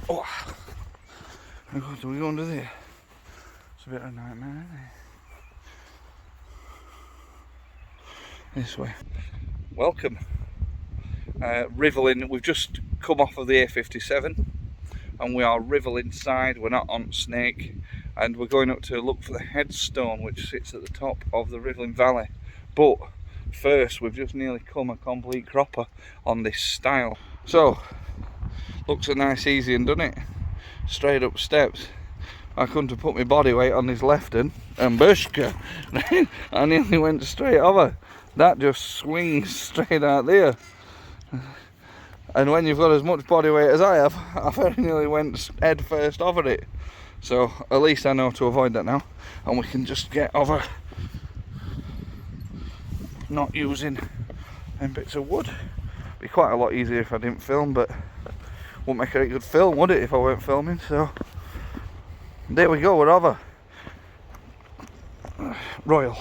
Oh, do we go under there? It's a bit of a nightmare, isn't it? This way. Welcome. Rivelin, we've just come off of the A57 and we are Rivelin side, we're not on Snake, and we're going up to look for the headstone which sits at the top of the Rivilin Valley. But first, we've just nearly come a complete cropper on this stile. So, looks a nice easy and done it. Straight up steps. I couldn't have put my body weight on this left and bushka. I nearly went straight over. That just swings straight out there. And when you've got as much body weight as I have, I very nearly went head first over it. So at least I know to avoid that now. And we can just get over not using them bits of wood. Be quite a lot easier if I didn't film, but wouldn't make a very good film, would it, if I weren't filming? So there we go, we're over. Royal.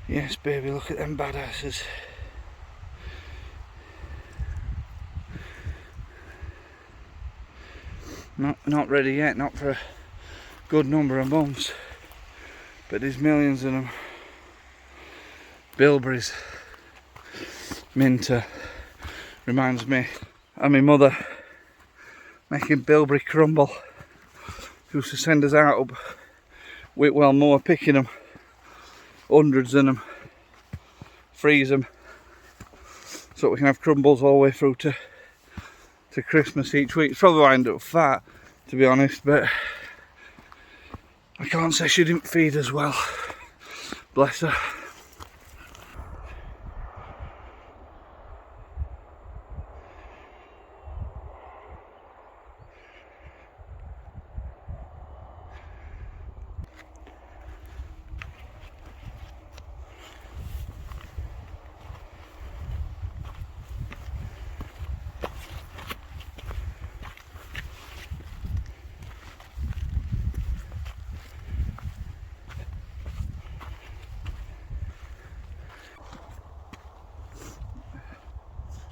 Yes, baby, look at them badasses. Not ready yet, not for a good number of months, but there's millions of them. Bilberries, minter, reminds me of my mother making bilberry crumble. She used to send us out up Whitwell Moor picking them, hundreds of them, freeze them, so we can have crumbles all the way through to Christmas each week. It's probably why I ended up fat, to be honest, but I can't say she didn't feed us well. Bless her.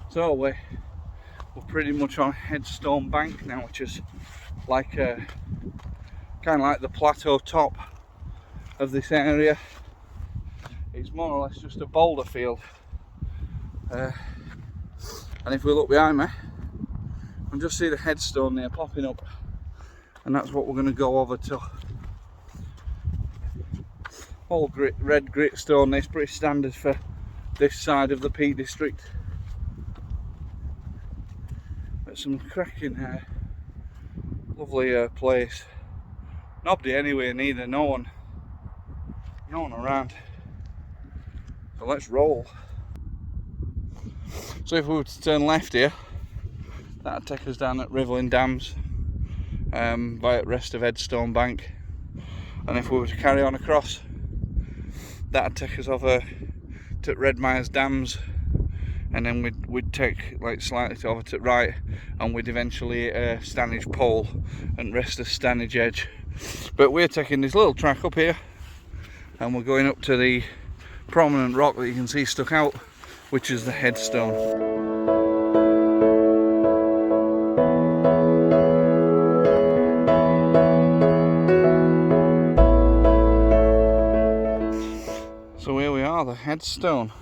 So we're pretty much on Headstone Bank now, which is like kind of like the plateau top of this area. It's more or less just a boulder field, and if we look behind me, we just see the headstone there popping up, and that's what we're going to go over to. All red grit stone. It's pretty standard for this side of the Peak District. Some cracking lovely place. Nobody anywhere neither, no one around. So let's roll. So if we were to turn left here, that'd take us down at Rivelin Dams, by the rest of Headstone Bank. And if we were to carry on across, that'd take us over to Redmires Dams. And then we'd take like slightly over to the right, and we'd eventually hit Stanage Pole and rest of Stanage Edge. But we're taking this little track up here, and we're going up to the prominent rock that you can see stuck out, which is the headstone. So here we are, the headstone.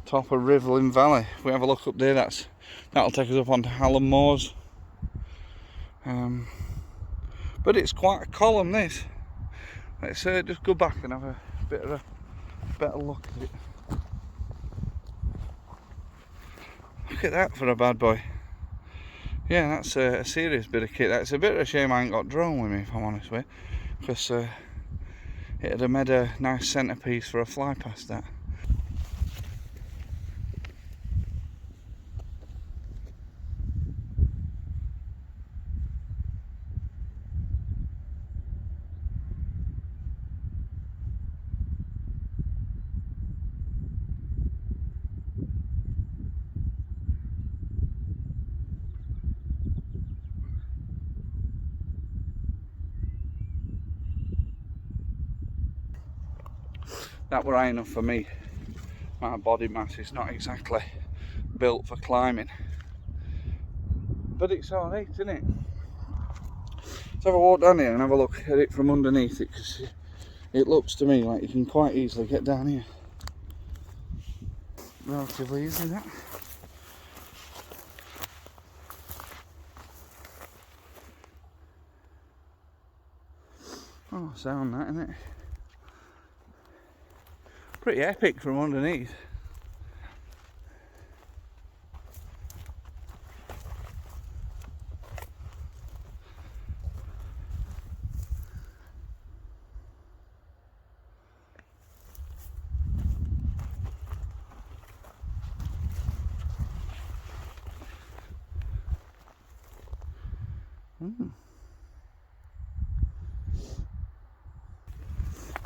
Top of Rivilin Valley. If we have a look up there, that'll take us up onto Hallam Moors. But it's quite a column, this. Let's just go back and have a bit of a better look at it. Look at that for a bad boy. Yeah, that's a serious bit of kit. That's a bit of a shame I ain't got drone with me, if I'm honest with you, because it'd have made a nice centrepiece for a fly past that. that were high enough for me. My body mass is not exactly built for climbing, but it's alright, isn't it? Let's have a walk down here and have a look at it from underneath it, because it looks to me like you can quite easily get down here. Relatively easy, that. Oh, sound that, isn't it? Pretty epic from underneath.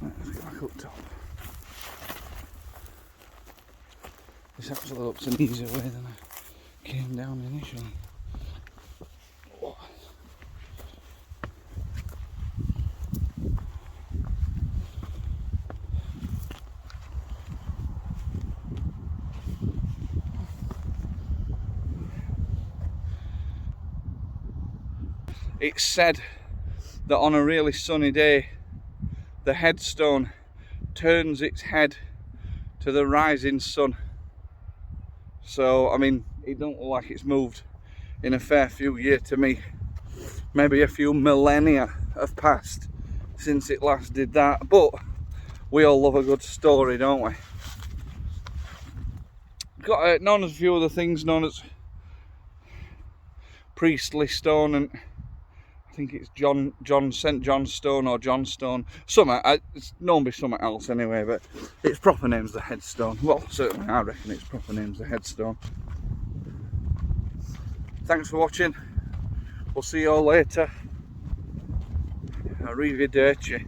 Let's get back up top. This actually looks an easier way than I came down initially. Oh. It's said that on a really sunny day, the headstone turns its head to the rising sun. So, I mean, it don't look like it's moved in a fair few years to me. Maybe a few millennia have passed since it last did that, but we all love a good story, don't we? Got known as a few other things, known as Priestley Stone, and I think it's St. John Stone or John Stone. It's known to be something else anyway, but its proper name's the headstone. Well, certainly I reckon its proper name's the headstone. Thanks for watching. We'll see you all later. Arrivederci.